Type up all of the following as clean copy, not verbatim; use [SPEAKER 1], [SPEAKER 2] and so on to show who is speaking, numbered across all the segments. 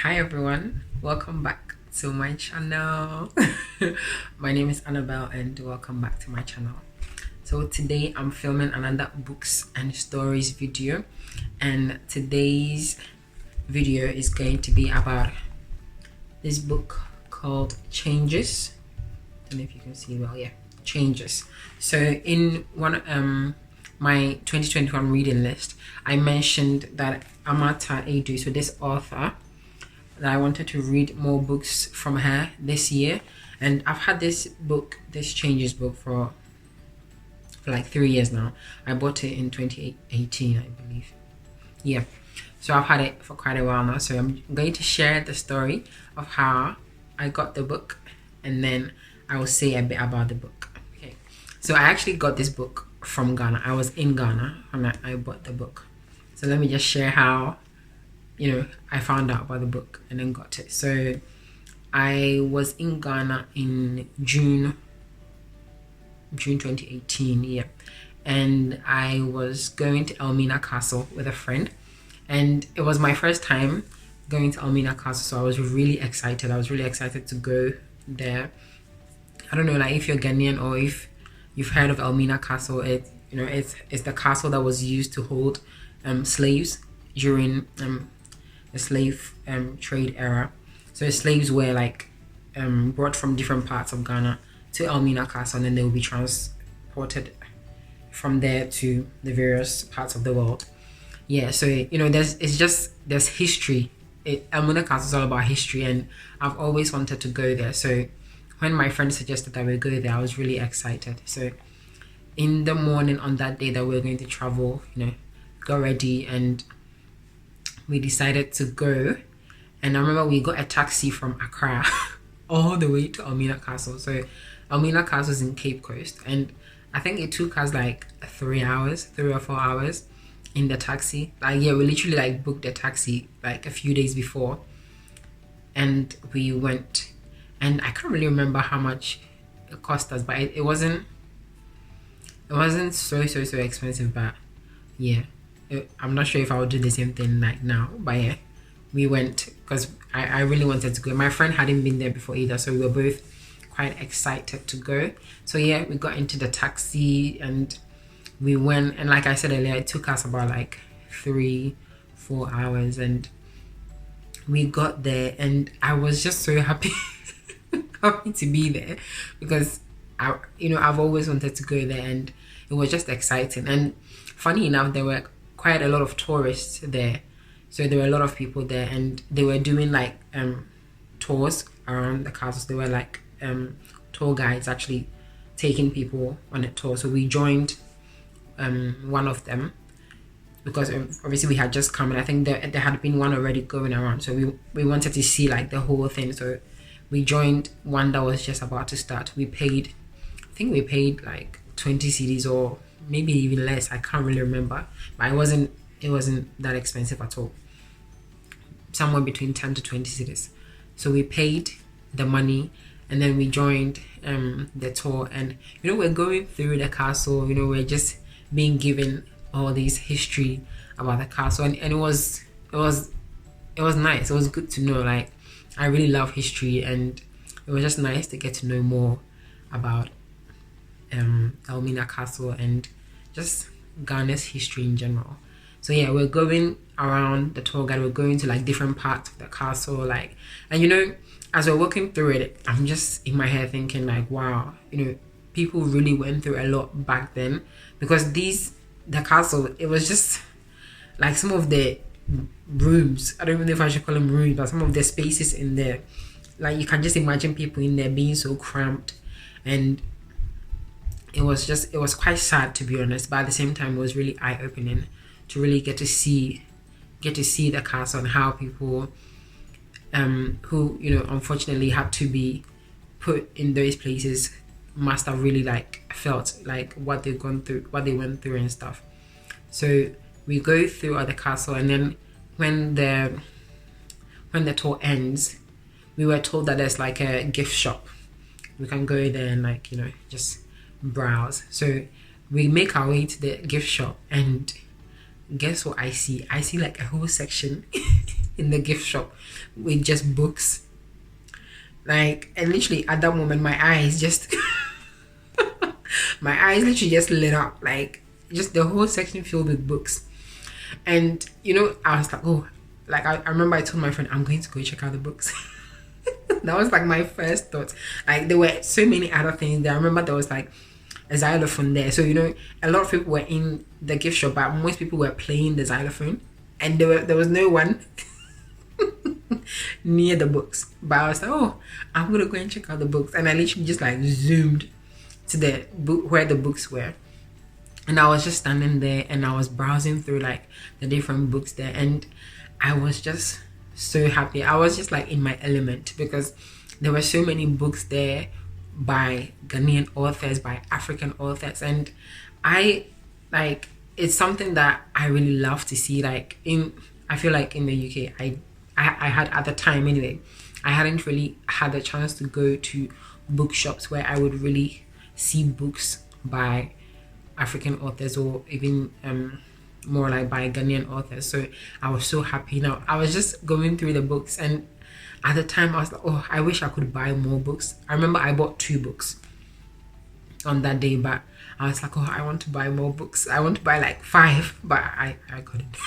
[SPEAKER 1] Hi everyone, welcome back to my channel. My name is Annabelle and welcome back to my channel. So today I'm filming another books and stories video, and today's video is going to be about this book called Changes. I don't know if you can see well. Yeah, Changes. So in one my 2021 reading list, I mentioned that Amata Edu, so this author, that I wanted to read more books from her this year, and I've had this Changes book for like 3 years now. I bought it in 2018, I believe. Yeah, so I've had it for quite a while now. So I'm going to share the story of how I got the book, and then I will say a bit about the book. Okay, so I actually got this book from Ghana. I was in Ghana when I bought the book. So let me just share how I found out about the book and then got it. So I was in Ghana in June 2018, yeah, and I was going to Elmina Castle with a friend, and it was my first time going to Elmina Castle, so I was really excited. I was really excited to go there. I don't know, like, if you're Ghanaian or if you've heard of Elmina Castle. It's the castle that was used to hold slaves during the slave trade era. So slaves were brought from different parts of Ghana to Elmina Castle, and then they will be transported from there to the various parts of the world. Yeah, so there's history. Elmina Castle is all about history, and I've always wanted to go there. So when my friend suggested that we go there, I was really excited. So in the morning on that day that we were going to travel, got ready and we decided to go. And I remember we got a taxi from Accra all the way to Elmina Castle. So Elmina Castle is in Cape Coast, and I think it took us like 3 or 4 hours in the taxi. We literally booked a taxi like a few days before, and we went. And I can't really remember how much it cost us, but it wasn't so expensive. But yeah, I'm not sure if I would do the same thing like now, but yeah, we went because I really wanted to go. My friend hadn't been there before either, so we were both quite excited to go. So yeah, we got into the taxi and we went, and like I said earlier, it took us about like 3-4 hours, and we got there, and I was just so happy happy to be there because I've always wanted to go there, and it was just exciting. And funny enough, there were quite a lot of tourists there, so there were a lot of people there, and they were doing tours around the castles. They were tour guides actually taking people on a tour. So we joined one of them because obviously we had just come, and I think there had been one already going around, so we wanted to see the whole thing. So we joined one that was just about to start. I think we paid like 20 cedis or maybe even less. I can't really remember, but it wasn't that expensive at all. Somewhere between 10 to 20 cedis. So we paid the money, and then we joined the tour, and we're going through the castle. We're just being given all this history about the castle, and it was nice. It was good to know. I really love history, and it was just nice to get to know more about Elmina Castle and just Ghana's history in general. So yeah, we're going around the tour guide. We're going to different parts of the castle, and as we're walking through it, I'm just in my head thinking wow, people really went through a lot back then, because the castle, it was just some of the rooms, I don't even know if I should call them rooms, but some of the spaces in there, you can just imagine people in there being so cramped, and it was quite sad, to be honest, but at the same time it was really eye-opening to really get to see the castle, and how people who unfortunately had to be put in those places must have really felt what they went through and stuff. So we go through the castle, and then when the tour ends, we were told that there's a gift shop. We can go there and just browse. So we make our way to the gift shop, and guess what I see? I see a whole section in the gift shop with just books. Like, and literally at that moment, my eyes just my eyes literally just lit up, like just the whole section filled with books. And you know, I was like, oh, like I remember I told my friend, I'm going to go check out the books. That was like my first thought. Like, there were so many other things there. I remember there was like a xylophone there, so you know, a lot of people were in the gift shop, but most people were playing the xylophone, and there was no one near the books. But I was like, oh, I'm gonna go and check out the books. And I literally just like zoomed to the book where the books were, and I was just standing there and I was browsing through like the different books there, and I was just so happy. I was just like in my element, because there were so many books there by Ghanaian authors, by African authors, and I like, it's something that I really love to see. Like, I feel like in the UK, I had at the time anyway, I hadn't really had the chance to go to bookshops where I would really see books by African authors, or even more like by Ghanaian authors. So I was so happy. Now I was just going through the books, and at the time I was like, oh, I wish I could buy more books. I remember I bought 2 books on that day, but I was like, oh, I want to buy more books. I want to buy like 5, but I couldn't.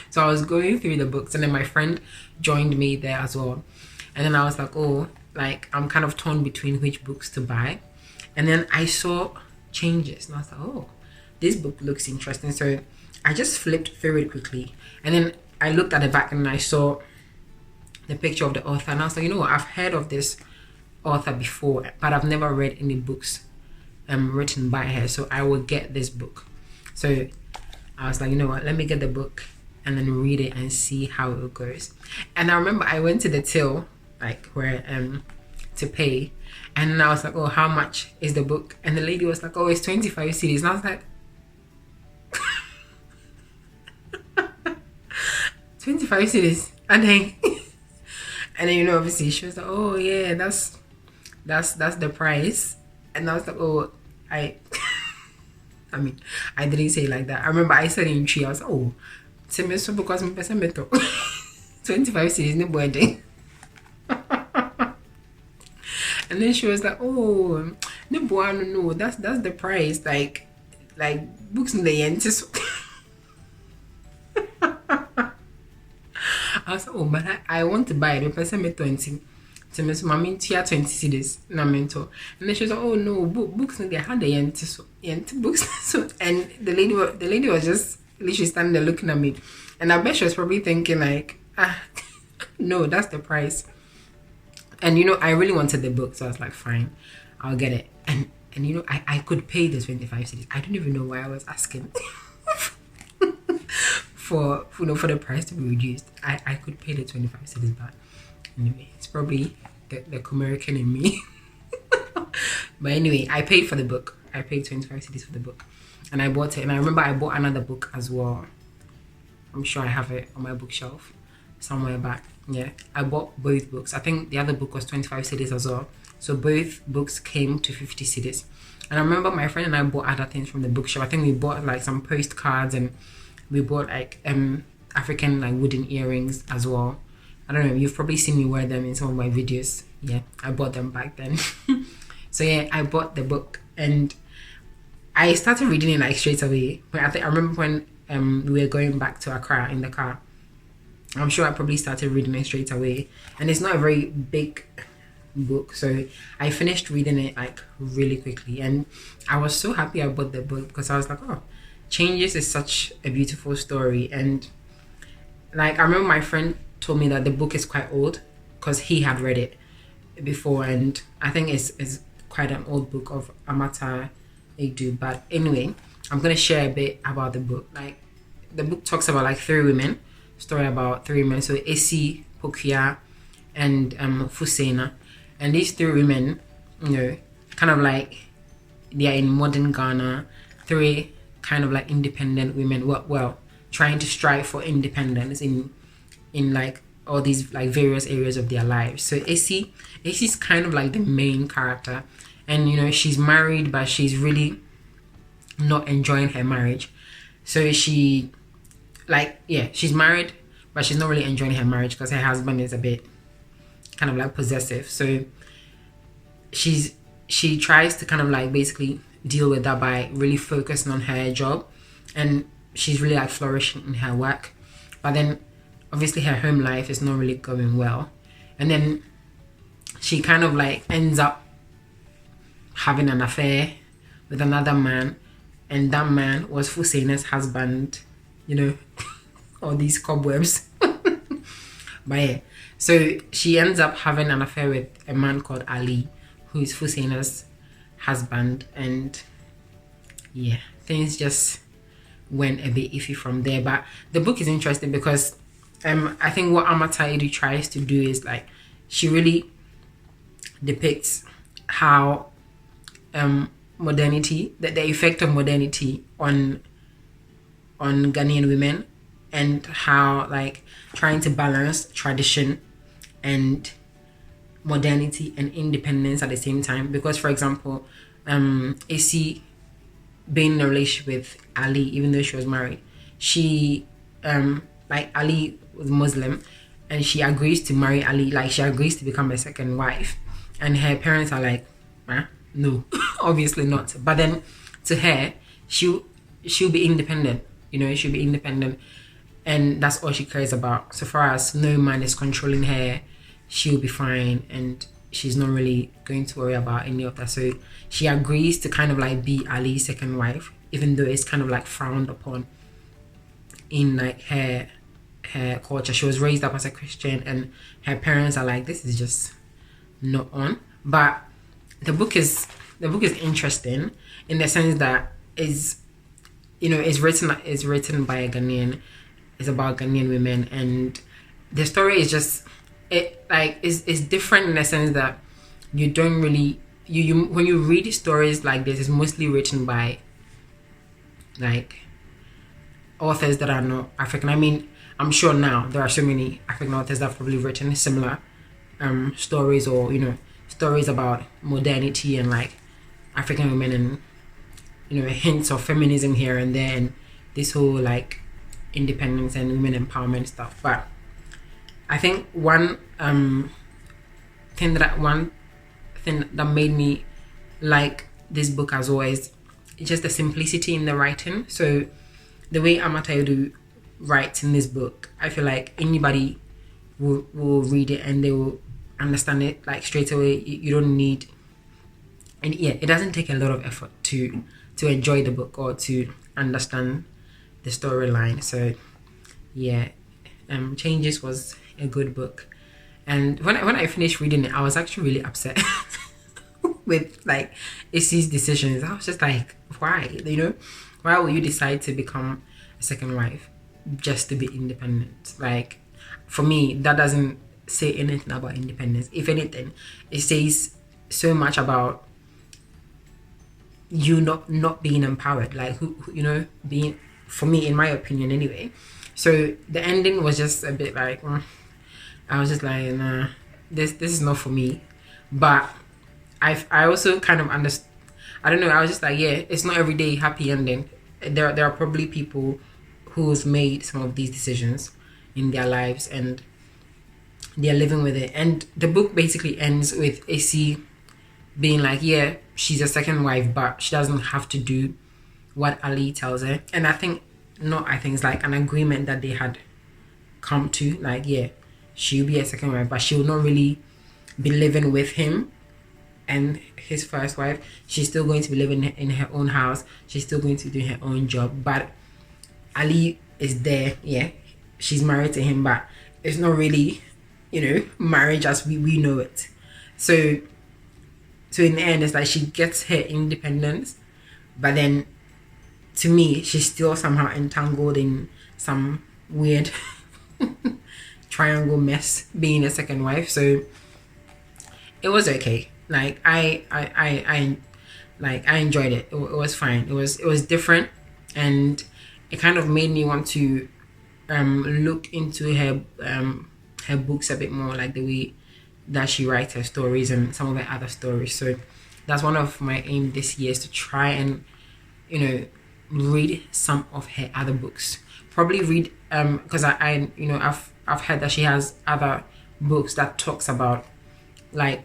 [SPEAKER 1] So I was going through the books, and then my friend joined me there as well. And then I was like, oh, like I'm kind of torn between which books to buy. And then I saw Changes, and I was like, oh, this book looks interesting. So I just flipped through it quickly, and then I looked at the back and I saw the picture of the author, and I was like, you know what, I've heard of this author before, but I've never read any books written by her, so I will get this book. So I was like, you know what, let me get the book and then read it and see how it goes. And I remember I went to the till, like where to pay, and I was like, oh, how much is the book? And the lady was like, oh, it's 25 cedis. And I was like, 25 cedis. And then you know, obviously she was like, oh yeah, that's the price. And I was like, oh, I mean, I didn't say it like that. I remember I said in tree, I was like, oh, because 25 cedis no boy. And then she was like, oh, no, that's the price. Like books in the end. I was like, oh, but I want to buy it. But I 20. So I mean, 20 cedis. And then she was like, oh no, books in there had the end books. So, and the lady was just literally standing there looking at me, and I bet she was probably thinking like, no, that's the price. And you know, I really wanted the book, so I was like, fine, I'll get it. And you know, I could pay the 25 cedis. I don't even know why I was asking for the price to be reduced. I could pay the 25 cedis, but anyway, it's probably the American in me. But anyway, I paid for the book. I paid 25 cedis for the book, and I bought it. And I remember I bought another book as well. I'm sure I have it on my bookshelf somewhere back. Yeah, I bought both books. I think the other book was 25 cedis as well. So both books came to 50 cedis. And I remember my friend and I bought other things from the bookshop. I think we bought like some postcards, and we bought like African like wooden earrings as well. I don't know, you've probably seen me wear them in some of my videos. Yeah, I bought them back then. So yeah, I bought the book and I started reading it like straight away. I remember when we were going back to Accra in the car. I'm sure I probably started reading it straight away. And it's not a very big book, so I finished reading it like really quickly. And I was so happy I bought the book, because I was like, oh, Changes is such a beautiful story. And like, I remember my friend told me that the book is quite old, because he had read it before, and I think it's quite an old book of Amata Edu. But anyway, I'm gonna share a bit about the book. Like, the book talks about like 3 women, story about 3 women. So Esi, Pokia, and Fusena. And these 3 women, you know, kind of like, they are in modern Ghana, 3 kind of like independent women, well, trying to strive for independence in like all these like various areas of their lives. So Esi's kind of like the main character, and you know, she's married, but she's really not enjoying her marriage. So she's married, but she's not really enjoying her marriage because her husband is a bit kind of like possessive. So she tries to kind of like basically deal with that by really focusing on her job, and she's really like flourishing in her work. But then obviously her home life is not really going well, and then she kind of like ends up having an affair with another man, and that man was Fusena's husband, you know. All these cobwebs. But yeah, so she ends up having an affair with a man called Ali, who is Fusena's husband, and yeah, things just went a bit iffy from there. But the book is interesting because I think what Amataidu tries to do is like, she really depicts how modernity, the effect of modernity on Ghanaian women, and how like trying to balance tradition and modernity and independence at the same time. Because for example, Issy being in a relationship with Ali, even though she was married, she like Ali was Muslim, and she agrees to marry Ali, like she agrees to become a second wife, and her parents are like, no, obviously not. But then to her, she'll be independent, you know, she'll be independent, and that's all she cares about. So far as no man is controlling her, she'll be fine, and she's not really going to worry about any of that. So she agrees to kind of like be Ali's second wife, even though it's kind of like frowned upon in like her culture. She was raised up as a Christian, and her parents are like, this is just not on. But the book is interesting in the sense that is, you know, it's written by a Ghanaian. It's about Ghanaian women, and the story is just, it's different in the sense that you don't really, you when you read stories like this, it's mostly written by like authors that are not African. I mean, I'm sure now there are so many African authors that have probably written similar stories, or you know, stories about modernity and like African women, and you know, hints of feminism here and there, and this whole like independence and women empowerment stuff. But I think one thing that made me like this book as always is just the simplicity in the writing. So the way Amataidu writes in this book, I feel like anybody will read it and they will understand it like straight away. You don't need, and yeah, it doesn't take a lot of effort to enjoy the book or to understand the storyline. So yeah, Changes was a good book, and when I finished reading it, I was actually really upset with like Issy's decisions. I was just like, why, you know, why will you decide to become a second wife just to be independent? Like, for me, that doesn't say anything about independence. If anything, it says so much about you not being empowered, like who you know, being, for me, in my opinion anyway. So the ending was just a bit like, I was just like, nah, this is not for me. But I also kind of understand, I don't know, I was just like, yeah, it's not every day happy ending. There are probably people who's made some of these decisions in their lives and they're living with it. And the book basically ends with Issy being like, yeah, she's a second wife, but she doesn't have to do what Ali tells her. And I think it's like an agreement that they had come to, like, yeah, she'll be a second wife, but she'll not really be living with him and his first wife. She's still going to be living in her own house. She's still going to do her own job, but Ali is there. Yeah, she's married to him, but it's not really, you know, marriage as we know it. So in the end, it's like she gets her independence, but then to me, she's still somehow entangled in some weird triangle mess being a second wife. So it was okay. Like I enjoyed it. It was fine. It was different, and it kind of made me want to look into her books a bit more, like the way that she writes her stories and some of her other stories. So that's one of my aim this year, is to try and, you know, read some of her other books. Probably read because I you know I've heard that she has other books that talks about like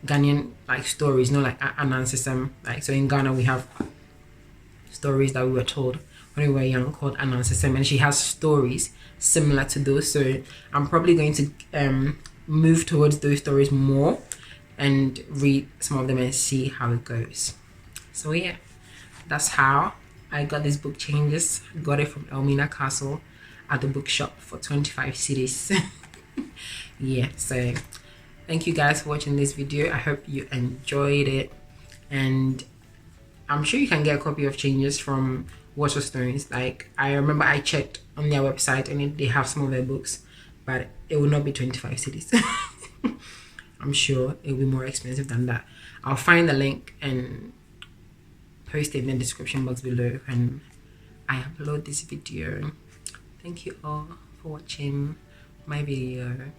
[SPEAKER 1] Ghanaian like stories, you know, like Anansesem. Like, so in Ghana we have stories that we were told when we were young called Anansesem, and she has stories similar to those. So I'm probably going to move towards those stories more and read some of them and see how it goes. So yeah, that's how I got this book Changes. Got it from Elmina Castle at the bookshop for 25 cedis. Yeah, so thank you guys for watching this video. I hope you enjoyed it, and I'm sure you can get a copy of Changes from Waterstones. Like, I remember I checked on their website and they have some of their books, but it will not be 25 cedis. I'm sure it will be more expensive than that. I'll find the link and post it in the description box below when I upload this video. Thank you all for watching my video.